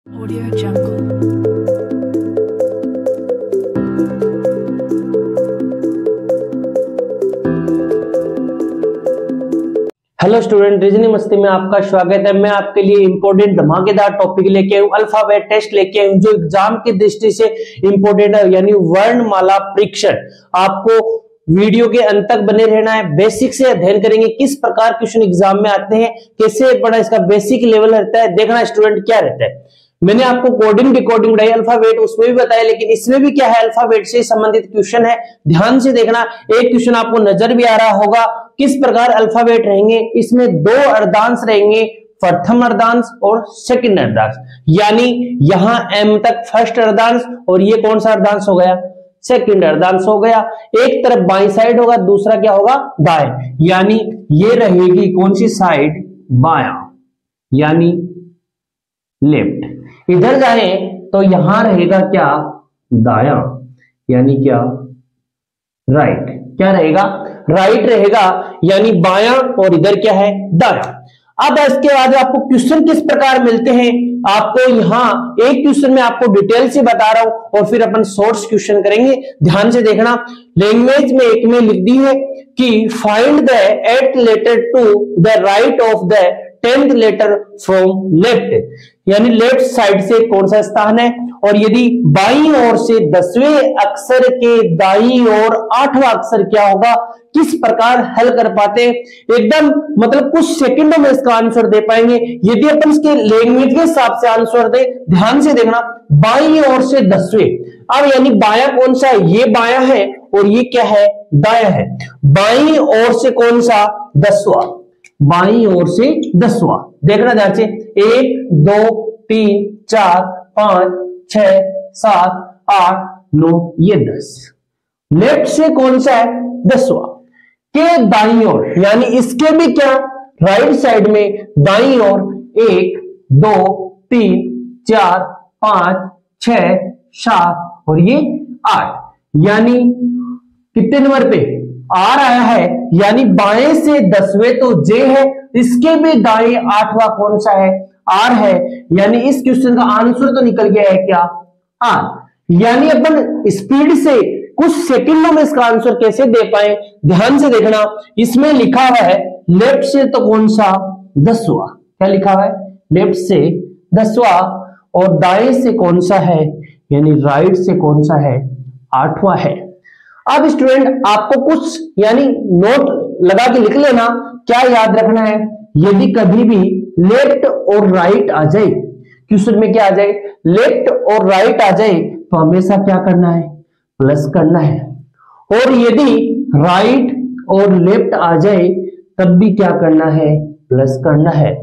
Audio Jungle। Hello student, reasoning मस्ती में आपका स्वागत है। मैं आपके लिए इंपॉर्टेंट धमाकेदार टॉपिक लेके आया हूं, अल्फाबेट टेस्ट लेके आया हूं, जो एग्जाम की दृष्टि से इंपॉर्टेंट है, यानी वर्णमाला परीक्षण। आपको वीडियो के अंत तक बने रहना है। बेसिक से अध्ययन करेंगे, किस प्रकार क्वेश्चन एग्जाम में आते हैं, कैसे पढ़ा, इसका बेसिक लेवल रहता है। देखना स्टूडेंट क्या रहता है। मैंने आपको कोडिंग डिकोडिंग बताई, अल्फाबेट उसमें भी बताया, लेकिन इसमें भी क्या है, अल्फाबेट से संबंधित क्वेश्चन है। ध्यान से देखना। एक क्वेश्चन आपको नजर भी आ रहा होगा, किस प्रकार अल्फाबेट रहेंगे। इसमें दो अर्धांश रहेंगे, प्रथम अर्धांश और सेकंड अर्धांश, यानी यहां एम तक फर्स्ट अर्धांश और ये कौन सा अर्धांश हो गया, सेकंड अर्धांश हो गया। एक तरफ बाई साइड होगा, दूसरा क्या होगा, दाएं, यानी ये रहेगी कौन सी साइड, बायां, यानी लेफ्ट। इधर जाए तो यहां रहेगा क्या, दायां, यानी क्या, राइट। क्या रहेगा, राइट रहेगा, यानी बायां, और इधर क्या है, दायां। अब इसके बाद आपको क्वेश्चन किस प्रकार मिलते हैं, आपको यहां एक क्वेश्चन में आपको डिटेल से बता रहा हूं और फिर अपन शॉर्ट्स क्वेश्चन करेंगे। ध्यान से देखना। लैंग्वेज में एक में लिख दी है कि find the 8th letter to the right of the 10th letter from left, यानी लेफ्ट साइड से कौन सा स्थान है, और यदि बाईं ओर से 10वें अक्षर के दाईं ओर 8वां अक्षर क्या होगा, किस प्रकार हल कर पाते, एकदम मतलब कुछ सेकंडों में इसका आंसर दे पाएंगे यदि अपन इसके लैंग्वेज के हिसाब से आंसर दे। ध्यान से देखना, बाईं ओर से 10वें, अब यानी बायां कौन सा है, ये बायां है और ये क्या है, दायां है। बाईं ओर से कौन सा, 10वां, बाईं ओर से 10वां। देखना ध्यान से, 1 2 3 4 5 6 7 8 9, ये 10। लेफ्ट से कौन सा है, 10वां के दाईं ओर, यानी इसके भी क्या, राइट साइड में दाईं ओर 1 2 3 4 5 6 7 और ये 8, यानी कितने नंबर पे आर आया है, यानी बाएं से 10वें तो जे है, इसके भी दाएं 8वां कौन सा है, आर है, यानी इस क्वेश्चन का आंसर तो निकल गया है क्या, आर। यानी अपन स्पीड से कुछ सेकंडों में इसका आंसर कैसे दे पाए। ध्यान से देखना, इसमें लिखा हुआ है लेफ्ट से तो कौन सा, 10वां, क्या लिखा हुआ है, लेफ्ट से 10वां, और दाएं से कौन सा है, यानी राइट से कौन सा है, 8वां है। अब स्टूडेंट आपको कुछ यानी नोट लगा के लिख लेना। क्या याद रखना है, यदि कभी भी लेफ्ट और राइट आ जाए क्वेश्चन में, क्या आ जाए, लेफ्ट और राइट आ जाए, तो हमेशा क्या करना है, प्लस करना है। और यदि राइट और लेफ्ट आ जाए तब भी क्या करना है, प्लस करना है।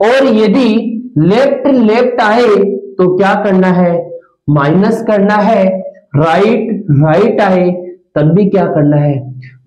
और यदि लेफ्ट लेफ्ट आए तो क्या करना है, माइनस करना है। राइट राइट आए तब भी क्या करना है,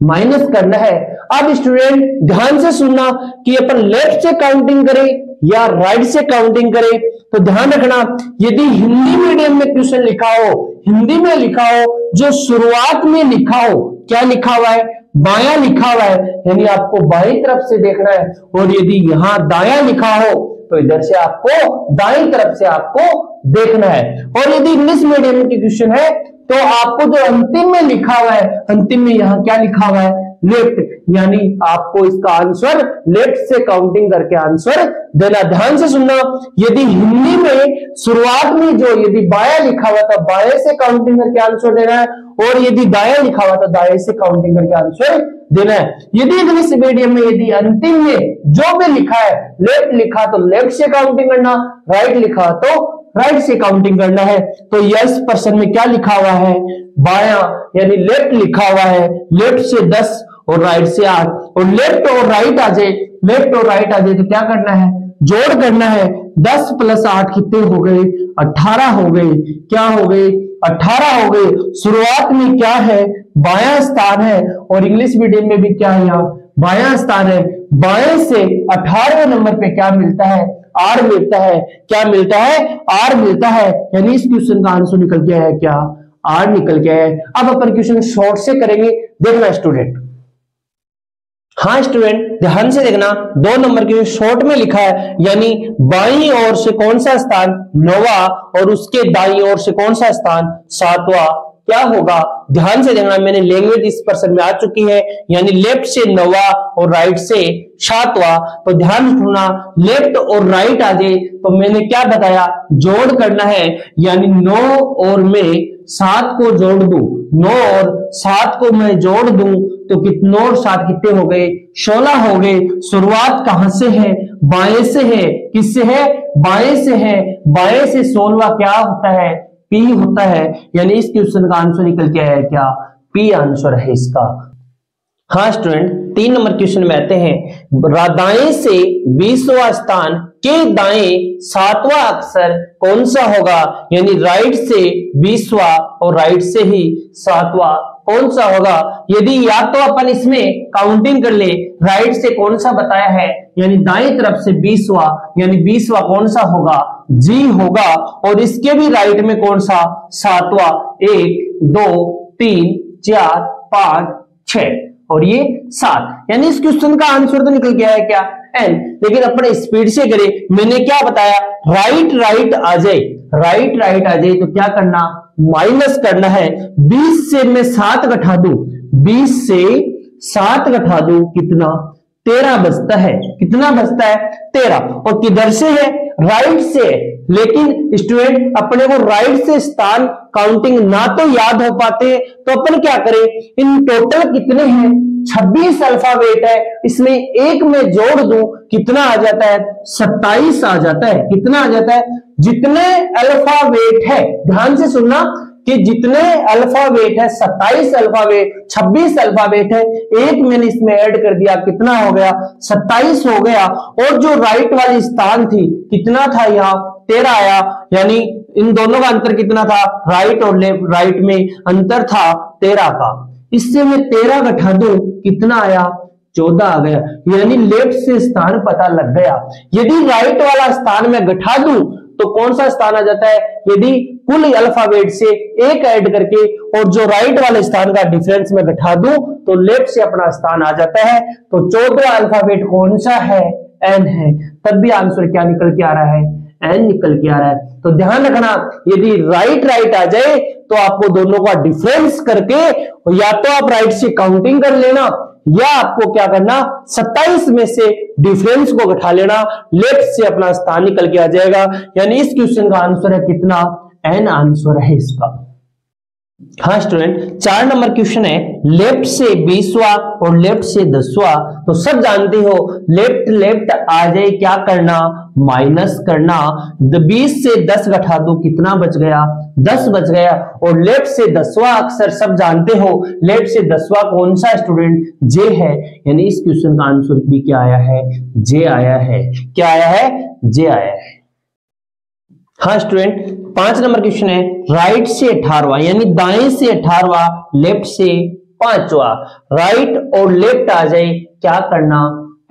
माइनस करना है। अब स्टूडेंट ध्यान से सुनना कि अपन लेफ्ट से काउंटिंग करें या राइट से काउंटिंग करें, तो ध्यान रखना, यदि हिंदी मीडियम में क्वेश्चन लिखा हो, हिंदी में लिखा हो, जो शुरुआत में लिखा हो, क्या लिखा हुआ है, बायां लिखा हुआ है, यानी आपको बाईं तरफ से देखना है। और यदि यहां दायां लिखा हो तो इधर से आपको दाईं तरफ से आपको देखना है। और यदि इंग्लिश मीडियम की क्वेश्चन है तो आपको जो अंतिम में लिखा हुआ है, अंतिम में यहां क्या लिखा हुआ है, लेफ्ट, यानी आपको इसका आंसर लेफ्ट से काउंटिंग करके आंसर देना। ध्यान से सुनना, यदि हिंदी में शुरुआत में जो यदि बायां लिखा हुआ था, बाएं से काउंटिंग करके आंसर देना है, और यदि दायां लिखा हुआ था, दाएं से काउंटिंग करके आंसर देना है। यदि इंग्लिश मीडियम में यदि अंतिम में जो भी लिखा है, लेफ्ट लिखा तो लेफ्ट से काउंटिंग करना, राइट लिखा तो राइट से काउंटिंग करना है। तो यस पर्सन में क्या लिखा हुआ है, बायां, यानी लेफ्ट लिखा हुआ है, लेफ्ट से 10 और राइट से 8, और लेफ्ट और राइट आ जाए, लेफ्ट और राइट आ जाए तो क्या करना है, जोड़ करना है। 10 + 8 कितने हो गए, 18 हो गए। क्या हो गए, 18 हो गए। शुरुआत में क्या है, बायां स्थान है, और इंग्लिश मीडियम में भी क्या है, यहाँ बायां स्थान है। बाएं से 18वें नंबर पे क्या मिलता है, आर मिलता है। क्या मिलता है, आर मिलता है, यानी इस क्वेश्चन का आंसर निकल गया है क्या, आर निकल गया है। अब अपन क्वेश्चन शॉर्ट से करेंगे। देखना स्टूडेंट, हाँ स्टूडेंट, ध्यान से देखना, 2 नंबर के शॉर्ट में लिखा है, यानी बाईं ओर से कौन सा स्थान 9वां और उसके दाईं ओर से कौन सा स्थान 7वां, क्या होगा? ध्यान से देखना, मैंने लैंग्वेज इस पर्सन में आ चुकी है, यानी लेफ्ट से 9वां और राइट से 7वां। तो ध्यान रखना, लेफ्ट और राइट आ जाए तो मैंने क्या बताया, जोड़ करना है, यानी 9 और मैं 7 को जोड़ दूं, 9 और 7 को मैं जोड़ दूं तो 9 और 7 कितने हो गए? 16 हो गए। शुरुआत कहां से है? बाएं से है। किससे है? बाएं से है। बाएं से 16वां क्या होता है? पी होता है, यानी इस क्वेश्चन का आंसर निकल के आया क्या? पी आंसर है इसका। हाँ स्टूडेंट, 3 नंबर क्वेश्चन में आते हैं, दाएं से 20वां स्थान के दाएं 7वां अक्षर कौन सा होगा? यानी राइट से 20वां और राइट से ही 7वां कौन सा होगा? यदि या तो अपन इसमें काउंटिंग कर ले, राइट से कौन सा बताया है, यानी दाएं तरफ से 20वां, यानी 20वां कौन सा होगा? जी होगा। और इसके भी राइट में कौन सा? 7वां। 1 2 3 4 5 6 और ये 7, यानी इस क्वेश्चन का आंसर तो निकल गया है क्या? एन। लेकिन अपने स्पीड से करें, मैंने क्या बताया, राइट राइट आ जाए, राइट राइट आ जाए तो क्या करना? माइनस करना है। 20 से मैं 7 घटा दूं, 20 से 7 घटा दूं, कितना? 13 बचता है। कितना बचता है? 13। और किधर से है? राइट से। लेकिन स्टूडेंट अपने को राइट से स्थान काउंटिंग ना तो याद हो पाते, तो अपन क्या करें, इन टोटल कितने हैं? 26 अल्फाबेट है, इसमें एक में जोड़ दूं, कितना आ जाता है? 27 आ जाता है। कितना आ जाता है? जितने अल्फाबेट है, ध्यान से सुनना, कि जितने अल्फाबेट है, 27 अल्फाबेट, 26 अल्फाबेट है, एक मैंने इसमें ऐड कर दिया, कितना हो गया? 27 हो गया। और जो राइट वाली स्थान थी, कितना था यहाँ? 13 आया, यानी इन दोनों का अंतर कितना था? राइट और लेफ्ट, राइट में अंतर था 13 का। इससे मैं 13 घटा दूं, कितना आया? 14 आ गया, यानी लेफ्ट से स्थान पता लग गया। यदि राइट वाला स्थान में घटा दूं तो कौन सा स्थान आ जाता है? यदि कुल अल्फाबेट से एक ऐड करके और जो राइट वाले स्थान का डिफरेंस में घटा दूं तो लेफ्ट से अपना स्थान आ जाता है। तो 14 अल्फाबेट कौन सा है? एन है। तब भी आंसर क्या निकल के आ रहा है? एन निकल के आ रहा है। तो ध्यान रखना, यदि राइट राइट आ जाए तो आपको दोनों का डिफरेंस करके या तो आप राइट से काउंटिंग कर लेना, या आपको क्या करना, 27 में से डिफरेंस को घटा लेना, लेफ्ट से अपना स्थान निकल के आ जाएगा। यानी इस क्वेश्चन का आंसर है कितना? एन आंसर है इसका। हाँ स्टूडेंट, 4 नंबर क्वेश्चन है, लेफ्ट से 20वां और लेफ्ट से 10वां। तो सब जानते हो, लेफ्ट लेफ्ट आ जाए, क्या करना? माइनस करना। 20 से 10 घटा दो, कितना बच गया? 10 बच गया। और लेफ्ट से 10वां अक्षर सब जानते हो, लेफ्ट से 10वां कौन सा स्टूडेंट? जे है, यानी इस क्वेश्चन का आंसर भी क्या आया है? जे आया है। क्या आया है? जे आया है। हाँ स्टूडेंट, 5 नंबर क्वेश्चन है, राइट से 18वां, यानी दाएं से 18वां, लेफ्ट से 5वां। राइट और लेफ्ट आ जाए, क्या करना?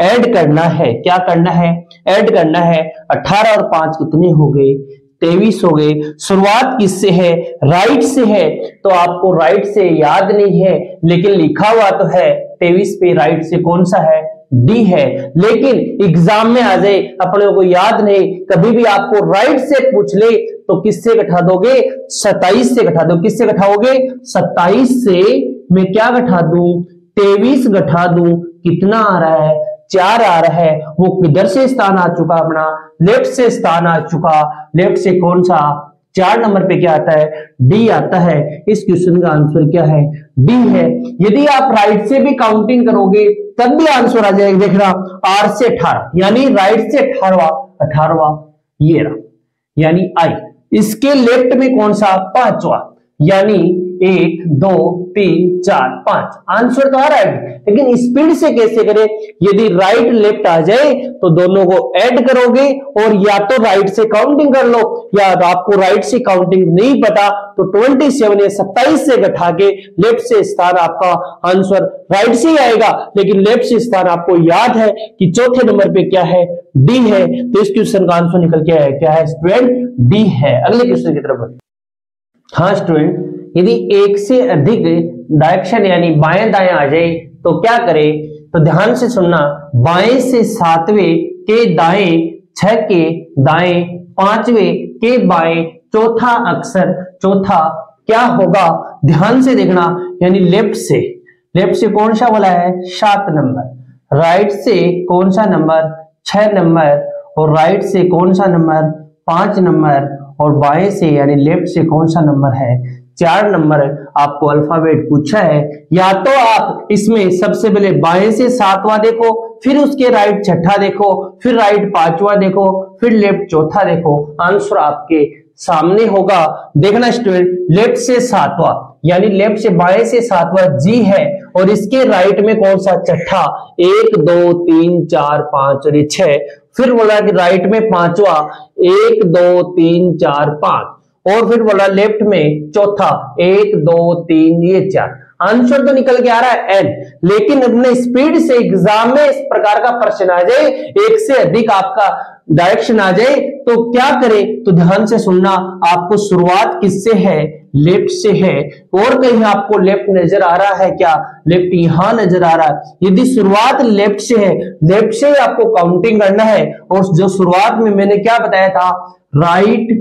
ऐड करना है। क्या करना है? ऐड करना है। 18 और 5 कितने हो गए? 23 हो गए। शुरुआत किससे है? राइट से है, तो आपको राइट से याद नहीं है, लेकिन लिखा हुआ तो है 23 पे, राइट से कौन सा है? डी है। लेकिन एग्जाम में आ जाए, अपने को याद नहीं, कभी भी आपको राइट से पूछ ले तो किससे घटा दोगे? 27 से घटा दो। किससे घटाओगे? 27 से मैं क्या घटा दूं? 23 घटा दूं, कितना आ रहा है? 4 आ रहा है। वो किधर से स्थान आ चुका? अपना लेफ्ट से स्थान आ चुका। लेफ्ट से कौन सा? 4 नंबर पे क्या आता है? डी आता है। इस क्वेश्चन का आंसर क्या है? डी है। यदि आप राइट से भी काउंटिंग करोगे तब भी आंसर आ जाएगा। देखना, आर से 18, यानी राइट से 18वां ये रहा, यानी आई। इसके लेफ्ट में कौन सा? 5वां, यानी 1 2 3 4 5। आंसर तो आ रहा है, लेकिन स्पीड से कैसे करें? यदि राइट लेफ्ट आ जाए तो दोनों को ऐड करोगे, और या तो राइट से काउंटिंग कर लो, या आपको राइट से काउंटिंग नहीं पता तो 27 या 27 से घटा के लेफ्ट से स्थान आपका आंसर राइट से ही आएगा। लेकिन लेफ्ट से स्थान आपको याद है कि चौथे नंबर पे क्या है? डी है। तो इस क्वेश्चन का आंसर निकल के आया, क्या है स्टूडेंट? डी है। अगले क्वेश्चन की तरफ बढ़ते। हाँ स्टूडेंट, यदि एक से अधिक डायरेक्शन यानी बाएं दाएं आ जाए तो क्या करें? तो ध्यान से सुनना, बाएं से सातवें के दाएं, छह के दाएं, पांचवें के बाएं, चौथा अक्षर, चौथा क्या होगा, ध्यान से देखना, यानी लेफ्ट से कौन सा वाला है, 7 नंबर, राइट से कौन सा नंबर, 6 नंबर, और राइट से कौन सा नंबर, 5 नंबर, और बाएं से यानी लेफ्ट से कौन सा नंबर है, 4 नंबर। आपको अल्फाबेट पूछा है, या तो आप इसमें सबसे पहले बाएं से 7वां देखो, फिर उसके राइट छठा देखो, फिर राइट 5वां देखो, फिर लेफ्ट चौथा देखो, आंसर आपके सामने होगा। देखना स्टूडेंट, लेफ्ट से 7वां यानी लेफ्ट से बाएं से 7वां जी है, और इसके राइट में कौन सा, छठा, 1 2 3 4 5 और ये 6, फिर बोला कि राइट में 5वां, 1 2 3 4 5, और फिर बोला लेफ्ट में चौथा, 1 2 3 ये 4। आंसर तो निकल के आ रहा है एन, लेकिन अपने स्पीड से एग्जाम में इस प्रकार का प्रश्न आ जाए, एक से अधिक आपका डायरेक्शन आ जाए, तो क्या करें, तो ध्यान से सुनना, आपको शुरुआत किससे है, लेफ्ट से है, और कहीं आपको लेफ्ट नजर आ रहा है क्या, लेफ्ट यहां नजर आ रहा है। यदि शुरुआत लेफ्ट से है, लेफ्ट से ही आपको काउंटिंग करना है, और जो शुरुआत में मैंने क्या बताया था, राइट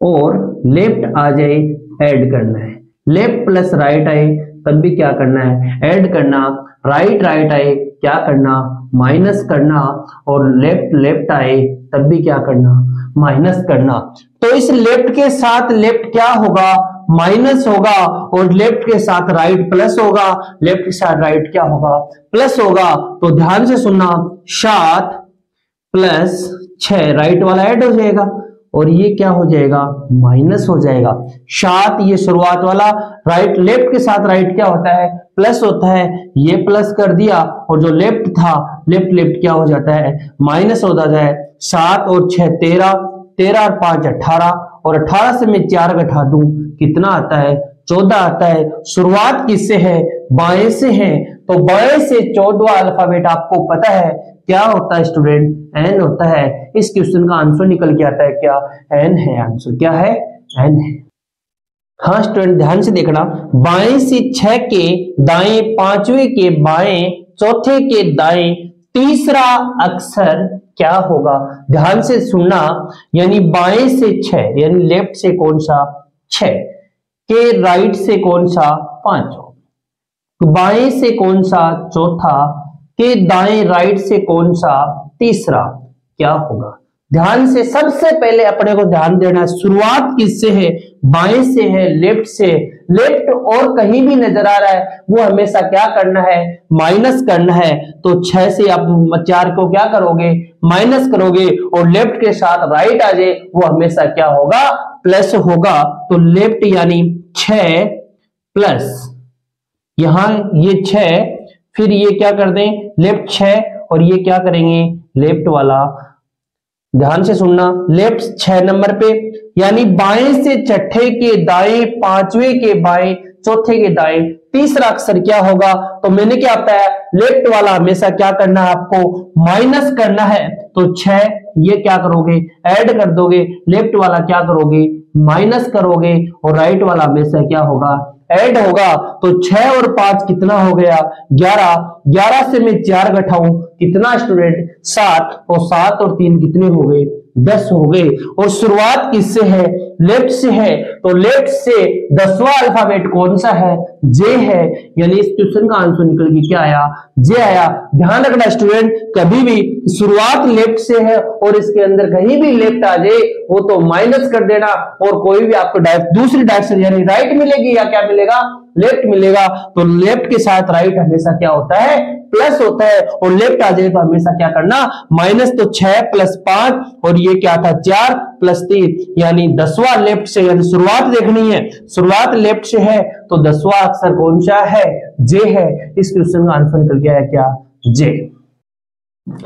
और लेफ्ट आ जाए, ऐड करना है, लेफ्ट प्लस राइट आए तब भी क्या करना है, ऐड करना, राइट आए क्या करना, माइनस करना, और लेफ्ट आए तब भी क्या करना, माइनस करना। तो इस लेफ्ट के साथ लेफ्ट क्या होगा, माइनस होगा, और लेफ्ट के साथ राइट प्लस होगा, लेफ्ट के साथ राइट क्या होगा, प्लस होगा। तो ध्यान से सुनना, 7 प्लस 6 राइट वाला ऐड हो जाएगा, और ये क्या हो जाएगा, माइनस हो जाएगा। 7 ये शुरुआत वाला, राइट लेफ्ट के साथ राइट क्या होता है, प्लस होता है, ये प्लस कर दिया, और जो लेफ्ट था, लेफ्ट क्या हो जाता है, माइनस हो जाता है। 7 और 6 13, 13 और 5 18, और 18 से मैं 4 घटा दूं कितना आता है, 14 आता है। शुरुआत किससे है, बाएं से है, तो बाएं से 14वां अल्फाबेट आपको पता है क्या होता है स्टूडेंट, एन होता है। इस क्वेश्चन का आंसर निकल के आता है क्या, एन है, आंसर क्या है, एन है। हाँ स्टूडेंट ध्यान से देखना, बाएं से 6 के दाएं, 5वें के बाएं, चौथे के दाएं, तीसरा अक्षर क्या होगा, ध्यान से सुनना, यानी बाएं से 6 यानी लेफ्ट से कौन सा, 6 के राइट से कौन सा, 5, बाएं से कौन सा, चौथा, के दाएं राइट से कौन सा, तीसरा, क्या होगा। ध्यान से सबसे पहले अपने को ध्यान देना, शुरुआत किससे है, बाएं से है, लेफ्ट से, लेफ्ट और कहीं भी नजर आ रहा है वो हमेशा क्या करना है, माइनस करना है। तो 6 से आप 4 को क्या करोगे, माइनस करोगे, और लेफ्ट के साथ राइट आ जाए वो हमेशा क्या होगा, प्लस होगा। तो लेफ्ट यानी 6 प्लस, यहां ये 6, फिर ये क्या कर दें, लेफ्ट 6, और ये क्या करेंगे, लेफ्ट वाला, ध्यान से सुनना, लेफ्ट 6 नंबर पे, यानी बाएं से छठे के दाएं, 5वें के बाएं, चौथे के दाएं, तीसरा अक्षर क्या होगा। तो मैंने क्या बताया, लेफ्ट वाला हमेशा क्या करना है, आपको माइनस करना है। तो 6 ये क्या करोगे, ऐड कर दोगे, लेफ्ट वाला क्या करोगे, माइनस करोगे, और राइट वाला हमेशा क्या होगा, ऐड होगा। तो 6 और 5 कितना हो गया, 11, 11 से मैं 4 घटाऊं कितना स्टूडेंट, 7, और 7 और 3 कितने हो गए, 10 हो गए। और शुरुआत किससे है, लेफ्ट से है, तो लेफ्ट से 10वां अल्फाबेट कौन सा है, जे है, यानी इस क्वेश्चन का आंसर निकल के क्या आया, जे आया। ध्यान रखना स्टूडेंट, कभी भी शुरुआत लेफ्ट से है और इसके अंदर कहीं भी लेफ्ट आ जाए वो तो माइनस कर देना, और कोई भी आपको दूसरी डायरेक्शन यानी राइट मिलेगी या क्या मिलेगा, लेफ्ट मिलेगा। तो लेफ्ट के साथ राइट हमेशा क्या होता है, प्लस होता है, और लेफ्ट आ जाए तो हमेशा क्या करना, माइनस। तो 6 प्लस 5, और ये क्या था, 4 प्लस 3, यानी 10वां लेफ्ट से, यानी शुरुआत देखनी है, शुरुआत लेफ्ट से है तो 10वां अक्षर कौन सा है, जे है। इस क्वेश्चन का आंसर निकल गया है क्या, जे।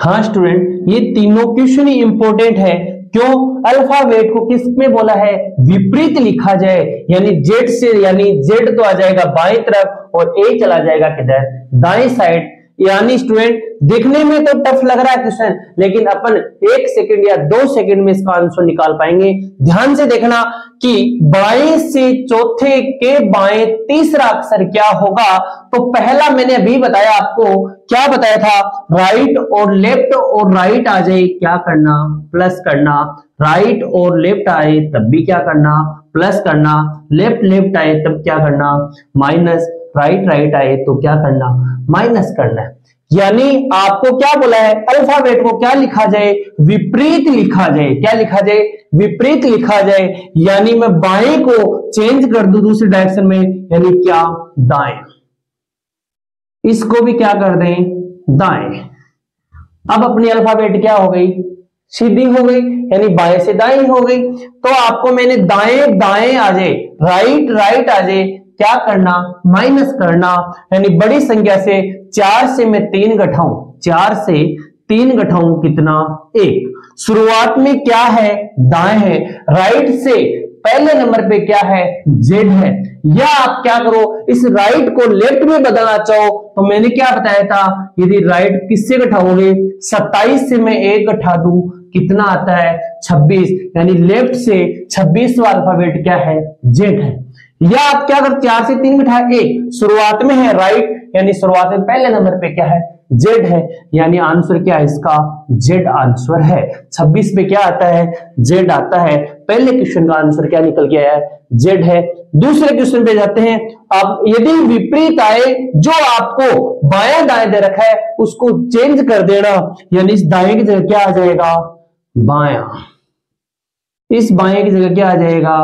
हाँ स्टूडेंट, ये तीनों क्वेश्चन ही इंपॉर्टेंट है। क्यों, अल्फाबेट को किस में बोला है, विपरीत लिखा जाए, यानी जेड से, यानी जेड तो आ जाएगा बाएं तरफ और ए चला जाएगा किधर, दाएं साइड। यानी स्टूडेंट देखने में तो टफ लग रहा है क्वेश्चन, लेकिन अपन 1 सेकंड या 2 सेकंड में इसका आंसर निकाल पाएंगे। ध्यान से देखना कि बाएं से चौथे के बाएं तीसरा अक्षर क्या होगा। तो पहला मैंने अभी बताया आपको, क्या बताया था, राइट और लेफ्ट और राइट आ जाए क्या करना, प्लस करना, राइट और लेफ्ट आए तब भी क्या करना, प्लस करना, लेफ्ट लेफ्ट आए तब क्या करना, माइनस, राइट राइट आए तो क्या करना, माइनस करना है। यानी आपको क्या बोला है, अल्फाबेट को क्या लिखा जाए, विपरीत लिखा जाए। क्या लिखा जाए, विपरीत लिखा जाए। यानी मैं बाएं को चेंज कर दूं दूसरी डायरेक्शन में, यानी क्या, दाएं। इसको भी क्या कर दें, दाएं। अब अपनी अल्फाबेट क्या हो गई, सीधी हो गई, यानी बाएं से दाएं हो गई। तो आपको मैंने दाएं दाएं आ जाए, राइट राइट आ जाए, क्या करना, माइनस करना। यानी बड़ी संख्या से 4 से मैं 3 घटाऊं, 4 से 3 घटाऊं कितना, 1। शुरुआत में क्या है, दाएं है, राइट से पहले नंबर पे क्या है, जेड है। या आप क्या करो, इस राइट को लेफ्ट में बदलना चाहो तो मैंने क्या बताया था, यदि राइट किससे घटाओगे, 27 से मैं 1 घटा दूं कितना आता है, 26। यानी लेफ्ट से 26वां अल्फाबेट क्या है, जेड है। या आप क्या कर, 4 से 3 घटाए 1, शुरुआत में है राइट, यानी शुरुआत में पहले नंबर पे क्या है, जेड है। यानी आंसर क्या है इसका, जेड आंसर है। 26 पे क्या आता है, जेड आता है। पहले क्वेश्चन का आंसर क्या निकल के आया है, जेड है। दूसरे क्वेश्चन पे जाते हैं। अब यदि विपरीत आए, जो आपको बायां दाएं दे रखा है उसको चेंज कर देना, यानी इस दाएं की जगह क्या आ जाएगा, बायां। इस बाएं की जगह क्या आ जाएगा,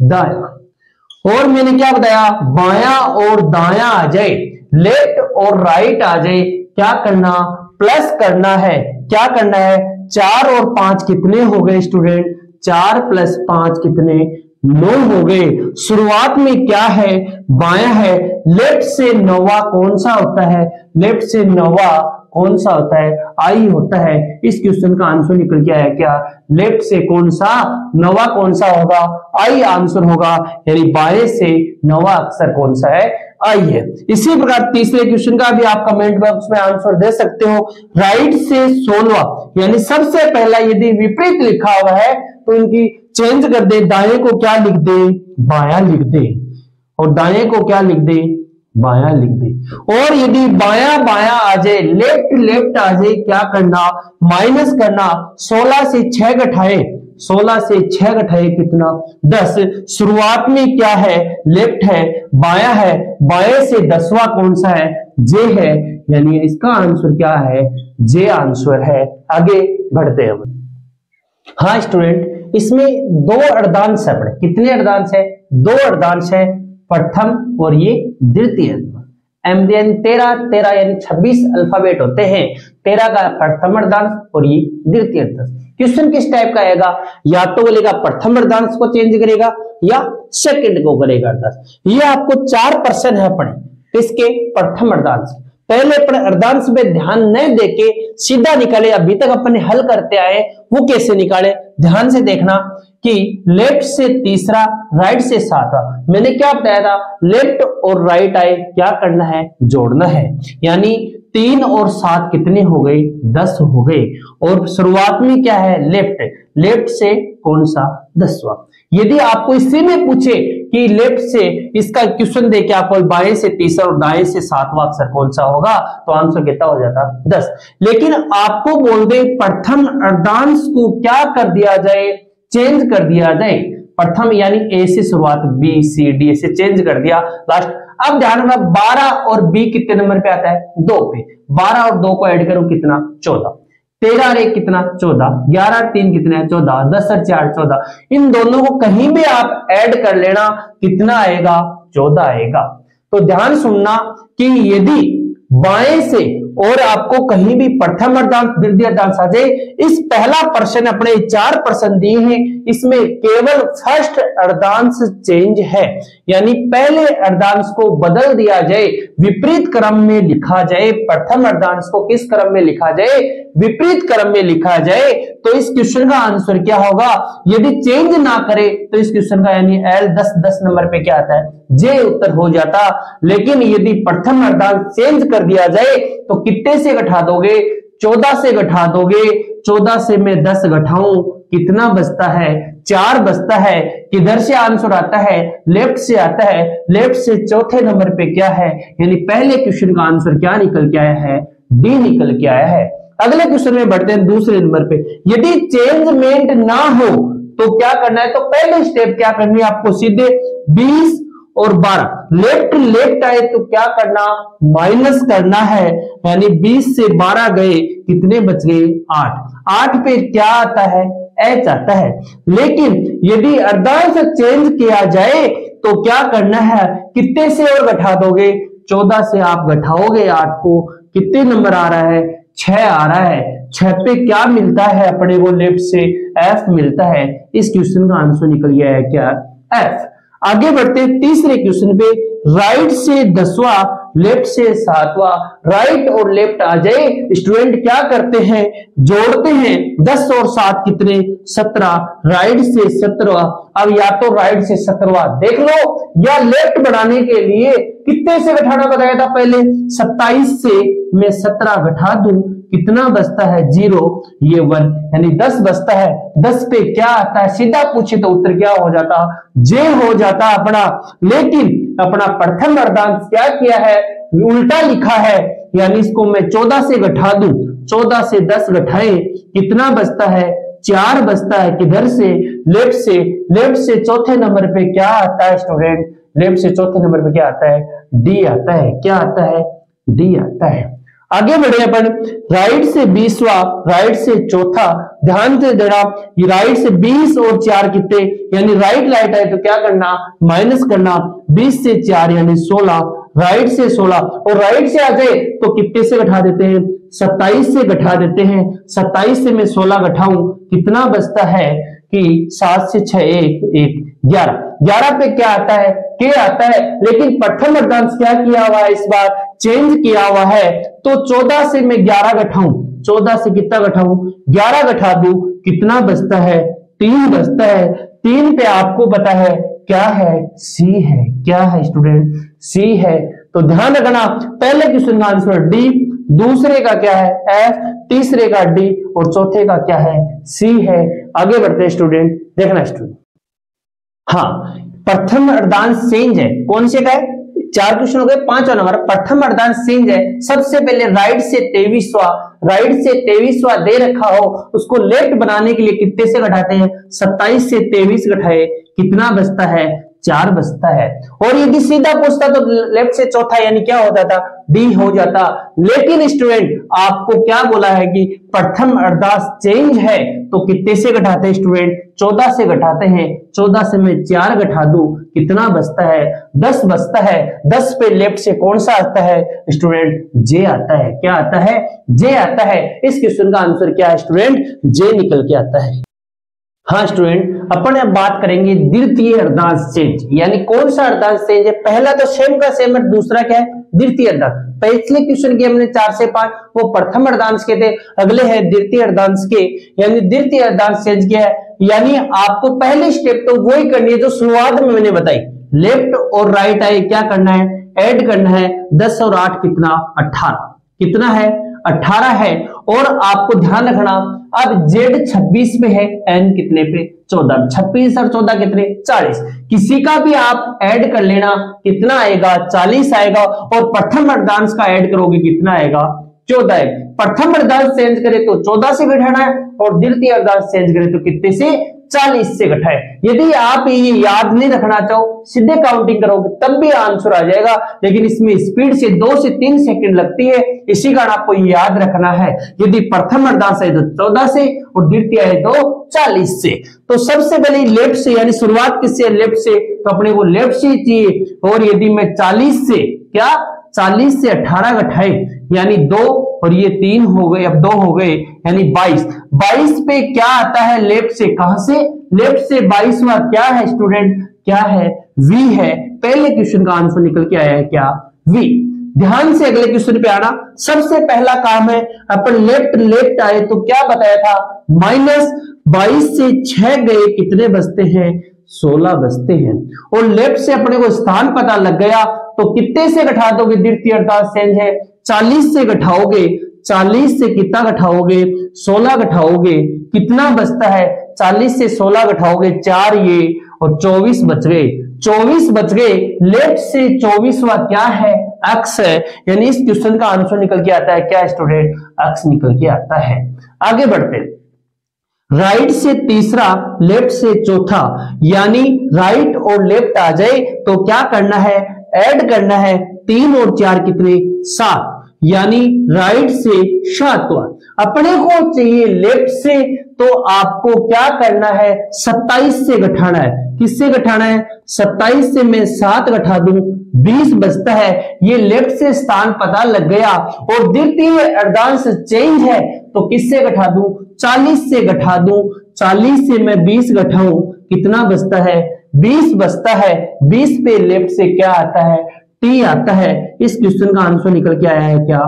दायां। और मैंने क्या बताया, बायां और दायां आ जाए, लेफ्ट और राइट आ जाए, क्या करना, प्लस करना है। क्या करना है, 4 और 5 कितने हो गए स्टूडेंट, 4 + 5 कितने, 9 हो गए। शुरुआत में क्या है, बायां है, लेफ्ट से 9वां कौन सा होता है, लेफ्ट से 9वां कौन सा होता है, आई होता है। इस क्वेश्चन का आंसर निकल के आया क्या, लेफ्ट से कौन सा, 9वां कौन सा होगा, आई आंसर होगा। यानी बाएं से 9वां अक्षर कौन सा है, आई है। इसी प्रकार तीसरे क्वेश्चन का भी आप कमेंट बॉक्स में आंसर दे सकते हो। राइट से 16वां, यानी सबसे पहला यदि विपरीत लिखा हुआ है तो इनकी चेंज कर दे, दाएं को क्या लिख दे, बायां लिख दे, और दाएं को क्या लिख दे, बायां लिख दे। और यदि बायां बायां आ जाए, लेफ्ट लेफ्ट आ जाए, क्या करना, माइनस करना। 16 से 6 घटाए, 16 से 6 घटाए कितना, 10। शुरुआत में क्या है, लेफ्ट है, बायां है, बाएं से 10वां कौन सा है, जे है। यानी इसका आंसर क्या है, जे आंसर है। आगे बढ़ते हैं। हाँ स्टूडेंट, इसमें 2 अर्धांश है, कितने अर्धांश है, 2 अर्धांश है, प्रथम और ये द्वितीय। एमडीएन 13 यानी 26 अल्फाबेट होते हैं, 13 का प्रथम अर्धांश और ये द्वितीय अर्धांश। क्वेश्चन किस टाइप का आएगा, या तो बोलेगा प्रथम अर्धांश को चेंज करेगा या सेकंड को करेगा अर्धांश। ये आपको 4 प्रश्न है अपने इसके प्रथम अर्धांश। पहले अपने अर्धांश में ध्यान न देके सीधा निकाले, अभी तक अपन हल करते आए वो कैसे निकाले, ध्यान से देखना कि लेफ्ट से तीसरा, राइट से 7वां। मैंने क्या बताया था, लेफ्ट और राइट आए, क्या करना है, जोड़ना है। यानी 3 और 7 कितने हो गए, 10 हो गए। और शुरुआत में क्या है, लेफ्ट, लेफ्ट से कौन सा, 10वां। यदि आपको इसी में पूछे कि लेफ्ट से, इसका क्वेश्चन देके आपको बाएं से तीसरा और दाएं से 7वां अक्षर कौन सा होगा, तो आंसर कितना हो जाता, 10। लेकिन आपको बोल दे प्रथम अर्धांश को क्या कर दिया जाए, चेंज कर दिया जाए। प्रथम यानी ए से शुरुआत, बी सी डी से चेंज कर दिया लास्ट। अब ध्यान रखना 12 और बी कितने नंबर पे आता है, 2 पे। 12 और 2 को ऐड करो कितना, 14। 13 और 1 कितना, 14। 11 और 3 कितने हैं, 14। 10 और 4 14। इन दोनों को कहीं भी आप ऐड कर लेना, कितना आएगा, 14 आएगा। तो ध्यान सुनना कि यदि बाएं से और आपको कहीं भी प्रथम अर्धांश द्वितीय अर्धांश आ जाए, इस पहला प्रश्न अपने 4 प्रश्न दिए हैं, इसमें केवल फर्स्ट अर्धांश चेंज है। यानी पहले अर्धांश को बदल दिया जाए, विपरीत क्रम में लिखा जाए। प्रथम अर्धांश को किस क्रम में लिखा जाए, विपरीत क्रम में लिखा जाए। तो इस क्वेश्चन का आंसर क्या होगा, यदि चेंज ना करे तो इस क्वेश्चन का यानी एल 10 नंबर पे क्या आता है, जे उत्तर हो जाता। लेकिन यदि प्रथम अर्धांश चेंज कर दिया जाए तो कितने से घटा दोगे? 14 से घटा दोगे। 14 से मैं 10 घटाऊं, कितना बचता है? 4 बचता है। किधर से आंसर आता है? लेफ्ट से आता है। लेफ्ट से चौथे नंबर पे क्या है? यानी पहले क्वेश्चन का आंसर क्या निकल के आया है? डी निकल के आया है। अगले क्वेश्चन में बढ़ते हैं दूसरे नंबर पे। यदि चेंजमेंट ना हो तो क्या करना है? तो पहले स्टेप क्या करनी है आपको? सीधे 20 और 12 लेफ्ट लेफ्ट आए तो क्या करना? माइनस करना है। यानी 20 से 12 गए, कितने बच गए? 8। 8 पे क्या आता है? एच आता है। लेकिन यदि अर्धांश चेंज किया जाए तो क्या करना है? कितने से और घटा दोगे? 14 से आप घटाओगे 8 को, कितने नंबर आ रहा है? 6 आ रहा है। 6 पे क्या मिलता है अपने को? लेफ्ट से एफ मिलता है। इस क्वेश्चन का आंसर निकल गया है क्या? एफ। आगे बढ़ते हैं तीसरे क्वेश्चन पे। राइट से 10वां, लेफ्ट से 7वां। राइट और लेफ्ट आ जाए, स्टूडेंट क्या करते हैं? जोड़ते हैं। 10 और 7 कितने? 17। राइट से 17वां। अब या तो राइट से 17वां देख लो, या लेफ्ट बढ़ाने के लिए कितने से घटाना बताया था पहले? 27 से मैं 17 घटा दूं, कितना बचता है? 0, ये 1, यानी 10 बचता है। 10 पे क्या आता है? सीधा पूछे तो उत्तर क्या हो जाता? जे हो जाता अपना। लेकिन अपना प्रथम अर्धांश क्या किया है? उल्टा लिखा है। यानी इसको मैं 14 से घटा दूं, 14 से 10 घटाए, कितना बचता है? 4 बचता है। किधर से? लेफ्ट से। लेफ्ट से चौथे नंबर पे क्या आता है स्टूडेंट? लेफ्ट से चौथे नंबर पे क्या आता है? डी आता है। क्या आता है? डी आता है। आगे बढ़े अपन। राइट से 20वां, राइट से चौथा। ध्यान से देना, ये राइट से 20 और 4 कितने? यानी राइट राइट है तो क्या करना? माइनस करना। 20 से 4 यानी 16। राइट से 16 और राइट से आ जाए तो कितने से घटा देते हैं? 27 से घटा देते हैं। 27 से मैं 16 घटाऊं, कितना बचता है? कि 7 से 6 1 11। 11 पे क्या आता है? के आता है। लेकिन प्रथम अर्धांश क्या किया हुआ है? इस बार चेंज किया हुआ है। तो 14 से मैं 11 घटाऊं, 14 से कितना घटाऊं? 11 घटा दूं, कितना बचता है? 3 बचता है। 3 पे आपको पता है क्या है? सी है। क्या है स्टूडेंट? सी है। तो ध्यान रखना, पहले क्वेश्चन का आंसर डी, दूसरे का क्या है? एफ, तीसरे का डी और चौथे का क्या है? सी है। आगे बढ़ते हैं स्टूडेंट, देखना स्टूडेंट। हाँ, प्रथम अर्धांश चेंज है। कौन से का है? 4 क्वेश्चन हो गए। 5वां नंबर प्रथम अर्धांश चेंज है। सबसे पहले राइट से 23वां, राइट से 23वां दे रखा हो, उसको लेफ्ट बनाने के लिए कितने से घटाते हैं? 27 से 23 घटाए, कितना बचता है? 4 बचता है। और यदि सीधा पूछता तो लेफ्ट से चौथा यानी क्या होता था? डी हो जाता। लेकिन स्टूडेंट आपको क्या बोला है कि प्रथम अर्धांश चेंज है तो कितने से घटाते हैं स्टूडेंट? 14 से घटाते हैं। 14 से मैं 4 घटा दूं, कितना बचता है? 10 बचता है। 10 पे लेफ्ट से कौन सा आता है स्टूडेंट? जे आता है। क्या आता है? जे आता है। इस क्वेश्चन का आंसर क्या है स्टूडेंट? जे निकल के आता है। हाँ स्टूडेंट, अपन अब बात करेंगे द्वितीय अर्धांश चेंज, यानी कौन सा अर्धांश चेंज है? पहला तो सेम का सेम है, दूसरा क्या है? द्वितीय अर्धांश। पिछले क्वेश्चन के हमने 4 से 5 वो प्रथम अर्धांश के थे, अगले है द्वितीय अर्धांश के। यानी द्वितीय अर्धांश चेंज क्या है? यानी आपको पहली स्टेप तो वही करनी है जो शुरुआत में मैंने बताई। लेफ्ट और राइट आए, क्या करना है? ऐड करना है। 10 और 8 कितना? 18। कितना है? 18 है। और आपको ध्यान रखना, अब जेड 26 पे है, एन कितने पे? 14। 26 और 14 कितने? 40। किसी का भी आप ऐड कर लेना, कितना आएगा? 40 आएगा। और प्रथम अर्धांश का ऐड करोगे, कितना आएगा? 14 है। प्रथम अर्धांश चेंज करे तो 14 से घटाना है, और द्वितीय अर्धांश चेंज करे तो कितने से? 40 से घटाए। यदि आप ये याद नहीं रखना चाहो, सीधे काउंटिंग करोगे तब भी आंसर आ जाएगा, लेकिन इसमें स्पीड से 2 से 3 सेकंड लगती है, इसी कारण आपको याद रखना है। यदि प्रथम अर्धांश है तो 14 से और द्वितीय है तो 40 से। तो सबसे पहले लेफ्ट से, यानी शुरुआत किससे? लेफ्ट से, तो अपने को लेफ्ट से चाहिए। और यदि मैं 40 से क्या? 40 से 18 घटाए, यानी 2 और ये 3 हो गए, अब 2 हो गए, यानी 22। 22 पे क्या आता है? लेफ्ट से। कहां से? लेफ्ट से। 22वां क्या है स्टूडेंट? क्या है? वी है। पहले क्वेश्चन का आंसर निकल के आया है क्या? वी। ध्यान से अगले क्वेश्चन पे आना। सबसे पहला काम है अपन लेफ्ट लेफ्ट आए तो क्या बताया था? माइनस 22 से 6 गए, कितने बचते हैं? 16 बचते हैं। और लेफ्ट से अपने को स्थान पता लग गया तो कितने से घटा दोगे? द्वितीय अर्धांश चेंज है, 40 से घटाओगे, 40 से कितना घटाओगे, 16 घटाओगे, कितना बचता है, 40 से 16 घटाओगे 4 ये और 24 बच गए, 24 बच गए। लेफ्ट से 24वां क्या है, x है, यानी इस क्वेश्चन का आंसर निकल के आता है क्या स्टूडेंट, x निकल के आता है। आगे बढ़ते, राइट से तीसरा, लेफ्ट से चौथा, यानी राइट और लेफ्ट आ जाए तो क्या करना है, ऐड करना है, 3 और 4 कितने, 7, यानी राइट से 7वां। अपने को चाहिए लेफ्ट से, तो आपको क्या करना है, 27 से घटाना है। किससे घटाना है, 27 से मैं 7 घटा दूं, 20 बचता है। ये लेफ्ट से स्थान पता लग गया और द्वितीय अर्धांश चेंज है, तो किससे घटा दूं, 40 से घटा दूं, 40 से मैं 20 घटाऊं, कितना बचता है, 20 बचता है। 20 पे लेफ्ट से क्या आता है, टी आता है। इस क्वेश्चन का आंसर निकल के आया है क्या,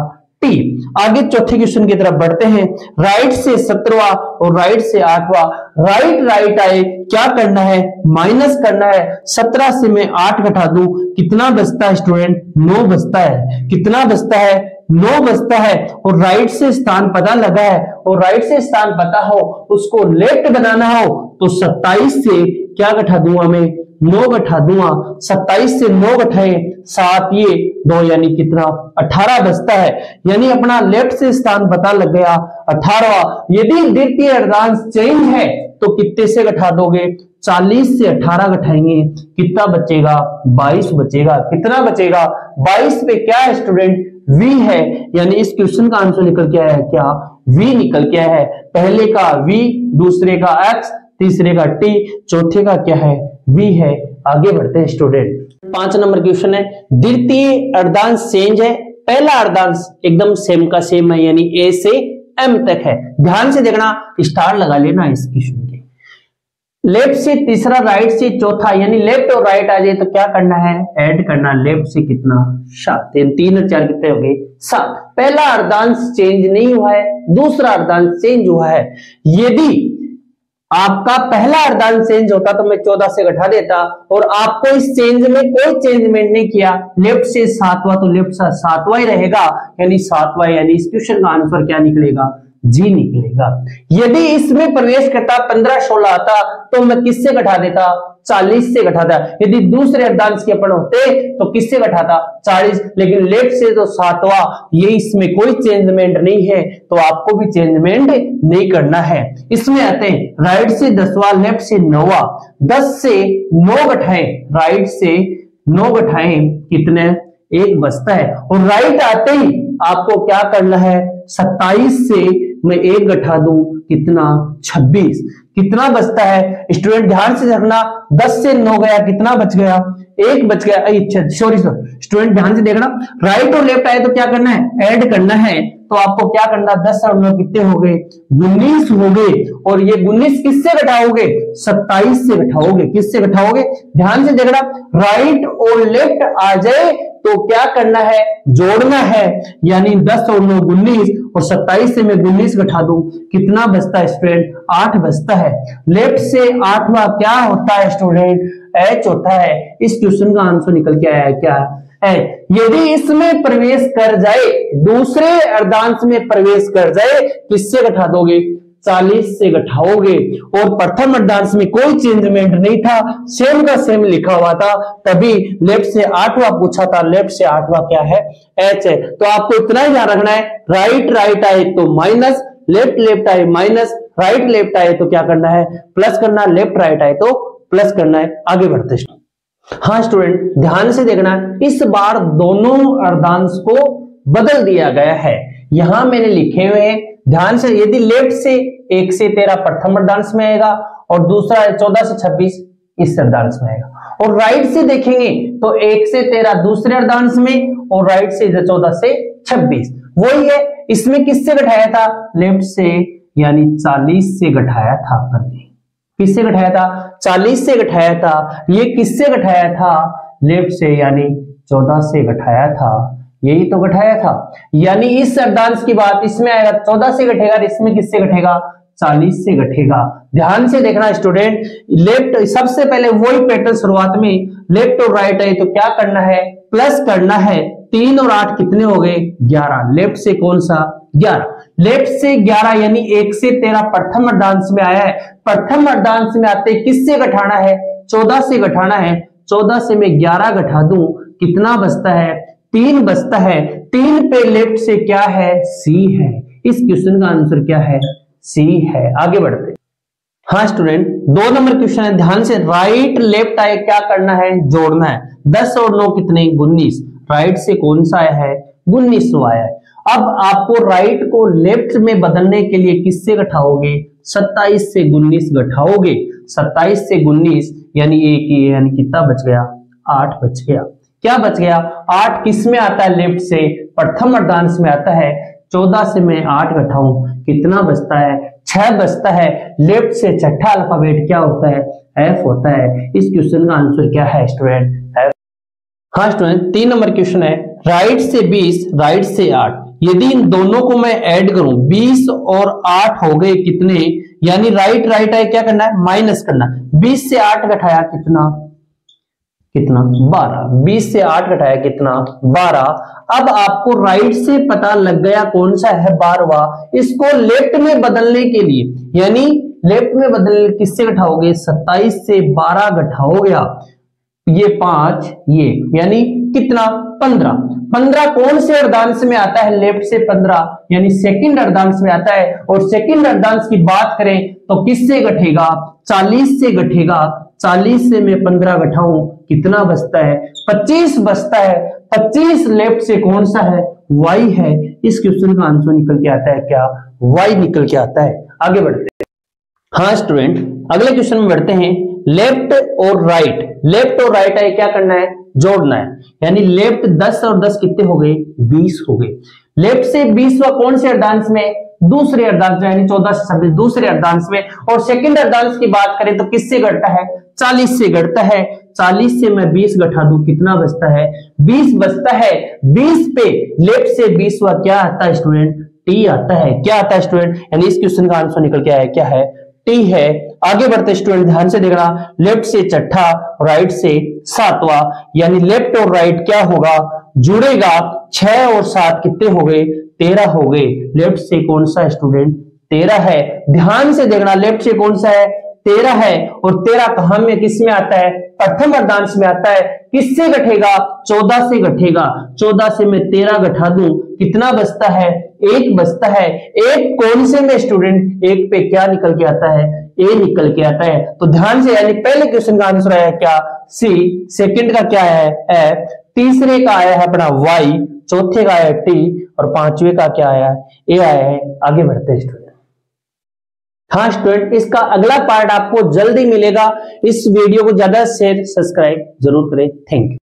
टी। आगे चौथे क्वेश्चन की तरफ बढ़ते हैं। राइट से 17वां और राइट से 8वां, राइट आए, क्या करना है, माइनस करना है। 17 से मैं 8 घटा दूं, कितना बचता है स्टूडेंट, 9 बचता है। कितना बचता है, 9 बचता है। और राइट से स्थान पता लगा है, और राइट से स्थान पता हो, उसको लेफ्ट बनाना हो, तो 27 से क्या घटा दूंगा मैं, 9 घटा दूंगा। 27 से 9 घटाए, 7 ये 2, यानी कितना, 18 बचता है। यानी अपना लेफ्ट से स्थान पता लग गया, 18वां। यदि द्वितीय अर्धांश चेंज है तो कितने से घटा दोगे, 40 से 18 घटाएंगे, कितना बचेगा, 22 बचेगा। कितना बचेगा, 22 पे क्या है स्टूडेंट, v है, यानी इस क्वेश्चन का आंसर निकल के आया है क्या, v निकल के आया है। पहले का v, दूसरे का x, तीसरे का t, चौथे का क्या है, v है। आगे बढ़ते हैं स्टूडेंट, 5 नंबर क्वेश्चन है। द्वितीय अर्धांश चेंज है, पहला अर्धांश एकदम सेम का सेम है, यानी a से m तक है। ध्यान से देखना, स्टार लगा लेना इस क्वेश्चन के। लेफ्ट से तीसरा, राइट से चौथा, यानी लेफ्ट और राइट आ जाए तो क्या करना है, ऐड करना। लेफ्ट से कितना, 7, 3 और 4 कितने हो गए, 7। पहला अर्धांश चेंज नहीं हुआ है, दूसरा अर्धांश चेंज हुआ है। यदि आपका पहला अर्धांश चेंज होता तो मैं 14 से घटा देता, और आपको इस चेंज में कोई चेंजमेंट नहीं किया। लेफ्ट से 7वां, तो लेफ्ट से 7वां ही रहेगा, यानी 7वां, यानी इस क्वेश्चन का आंसर क्या निकलेगा, जी निकलेगा। यदि इसमें प्रवेश करता 15, 16 आता तो मैं किससे घटा देता, 40 से घटाता। यदि दूसरे अर्धांश के अपन होते तो किससे घटाता, 40। लेकिन लेफ्ट से तो 7वां, ये इसमें कोई चेंजमेंट नहीं है, तो आपको भी चेंजमेंट नहीं करना है। इसमें आते हैं राइट से 10वां, लेफ्ट से 9वां। 10 से 9 घटाएं, राइट से 9 घटाएं, कितने, 1 बचता है। और राइट आते ही आपको क्या करना है, 27 से मैं 1 घटा दूं, कितना, 26। कितना बचता है स्टूडेंट, ध्यान से देखना। 10 से 9 गया, कितना बच गया, 1 बच गया। अच्छा सॉरी स्टूडेंट, ध्यान से देखना। राइट और लेफ्ट आए तो क्या करना है, ऐड करना है। तो आपको क्या करना, 10 और 9 कितने हो गए, 19 हो गए। और ये 19 किससे घटाओगे, 27 से घटाओगे। किससे घटाओगे, ध्यान से देखना। राइट और लेफ्ट आ जाए तो क्या करना है, जोड़ना है, यानी 10 और 9 19, और 27 से मैं 19 घटा दूं, कितना बचता है स्टूडेंट, 8 बचता है। लेफ्ट से 8वां क्या होता है स्टूडेंट, एच होता है। इस क्वेश्चन का आंसर निकल के आया है क्या, एच। यदि इसमें प्रवेश कर जाए, दूसरे अर्धांश में प्रवेश कर जाए, किससे घटा दोगे, 40 से घटाओगे। और प्रथम अर्धांश में कोई चेंजमेंट नहीं था, सेम का सेम लिखा हुआ था, तभी लेफ्ट से 8वां पूछा था। लेफ्ट से 8वां क्या है, एच है। तो आपको इतना ही ध्यान रखना है, राइट आए तो माइनस, लेफ्ट आए माइनस, राइट आए तो क्या करना है, प्लस करना, लेफ्ट राइट आए तो प्लस करना है। आगे बढ़ते हैं। हाँ स्टूडेंट, ध्यान से देखना, इस बार दोनों अर्धांश को बदल दिया गया है। यहां मैंने लिखे हुए हैं, ध्यान से। यदि लेफ्ट से 1 से 13 प्रथम अर्धांश में आएगा, और दूसरा 14 से 26 इस अर्धांश में आएगा। और राइट से देखेंगे तो 1 से 13 दूसरे अर्धांश में, और राइट से 14 से 26 वही है। इसमें किससे घटाया था, लेफ्ट से, यानी 40 से घटाया था अपन ने। किससे घटाया था, 40 से घटाया था। ये किससे घटाया था, लेफ्ट से, यानी 14 से घटाया था। यही तो घटाया था, यानी इस अर्धांश की बात इसमें आएगा 14 से घटेगा, इसमें किससे घटेगा, 40 से घटेगा। ध्यान से देखना स्टूडेंट, लेफ्ट सबसे पहले वही पैटर्न शुरुआत में, लेफ्ट और राइट है तो क्या करना है, प्लस करना है, 3 और 8 कितने हो गए 11। लेफ्ट से कौन सा 11, लेफ्ट से 11 यानी 1 से 13 प्रथम अर्धांश में आया है। प्रथम अर्धांश में आते किससे घटाना है 14 से घटाना है। 14 से मैं 11 घटा दूं कितना बचता है 3 बचता है। 3 पे लेफ्ट से क्या है C है। इस क्वेश्चन का आंसर क्या है C है। आगे बढ़ते। हाँ स्टूडेंट 2 नंबर क्वेश्चन है, ध्यान से राइट लेफ्ट आए क्या करना है जोड़ना है। 10 और 9 कितने 19, राइट से कौन सा आया है 19 आया है। अब आपको राइट को लेफ्ट में बदलने के लिए किससे घटाओगे 27 से 19 घटाओगे। 27 से 19 यानी एक यानी कितना बच गया 8 बच गया। क्या बच गया 8 किस में आता है लेफ्ट से प्रथम अर्धांश में आता है। 14 से मैं 8 घटाऊं कितना बचता है 6 बचता है। लेफ्ट से छठा अल्फाबेट क्या होता है F होता है। इस क्वेश्चन का आंसर क्या है स्टूडेंट F। हाँ स्टूडेंट 3 नंबर क्वेश्चन है, राइट से 20 राइट से 8, यदि इन दोनों को मैं ऐड करूं 20 और 8 हो गए कितने, यानी राइट राइट है क्या करना है माइनस करना। 20 से 8 घटाया कितना 12, 20 से 8 घटाया कितना 12। अब आपको राइट से पता लग गया कौन सा है 12वां। इसको लेफ्ट में बदलने के लिए यानी लेफ्ट में बदलने किससे घटाओगे 27 से 12 घटाओगे आप, ये 5 ये यानी कितना 15। 15 कौन से अर्धांश में आता है लेफ्ट से 15 यानी सेकंड अर्धांश में आता है। और सेकंड अर्धांश की बात करें तो किससे घटेगा 40 से घटेगा। 40 से मैं 15 घटाऊं कितना बचता है 25 बचता है। 25 लेफ्ट से कौन सा है Y है। इस क्वेश्चन का आंसर निकल के आता है क्या Y निकल के आता है। आगे बढ़ते हैं। हाँ स्टूडेंट अगले क्वेश्चन में बढ़ते हैं। लेफ्ट और राइट है क्या करना है जोड़ना है, यानी लेफ्ट 10 और 10 कितने हो गए 20 हो गए। लेफ्ट से 20वां कौन से अर्धांश में दूसरे अर्धांश में यानी 14 से 26 दूसरे अर्धांश में। और सेकंड अर्धांश की बात करें तो किससे घटता है 40 से घटता है। 40 से मैं 20 घटा दूं कितना बचता है 20 बचता है। 20 पे लेफ्ट से 20वां क्या आता है स्टूडेंट T आता है। क्या आता है स्टूडेंट, यानी इस क्वेश्चन का आंसर निकल के आया क्या है T है। आगे बढ़ते स्टूडेंट ध्यान से देखना, लेफ्ट से छठा राइट से 7वां, यानी लेफ्ट और राइट क्या होगा जुड़ेगा। 6 और 7 कितने हो गए 13 हो गए। लेफ्ट से कौन सा स्टूडेंट 13 है। ध्यान से देखना लेफ्ट से कौन सा है 13 है। और 13 कहां में किस में आता है प्रथम अर्धांश में आता है। किससे घटेगा 14 से घटेगा। 14 से मैं 13 घटा दूं कितना बचता है 1 बचता है। 1 कौन से में स्टूडेंट 1 पे क्या निकल के आता है A निकल के आता है। तो ध्यान से यानी पहले क्वेश्चन का आंसर आया क्या C, सेकंड का क्या है F, तीसरे का आया है अपना Y, चौथे का आया T और पांचवे का क्या आया A आया है। आगे बढ़ते हैं स्टूडेंट। हाँ स्टूडेंट इसका अगला पार्ट आपको जल्दी मिलेगा। इस वीडियो को ज्यादा शेयर सब्सक्राइब जरूर करें। Thank you.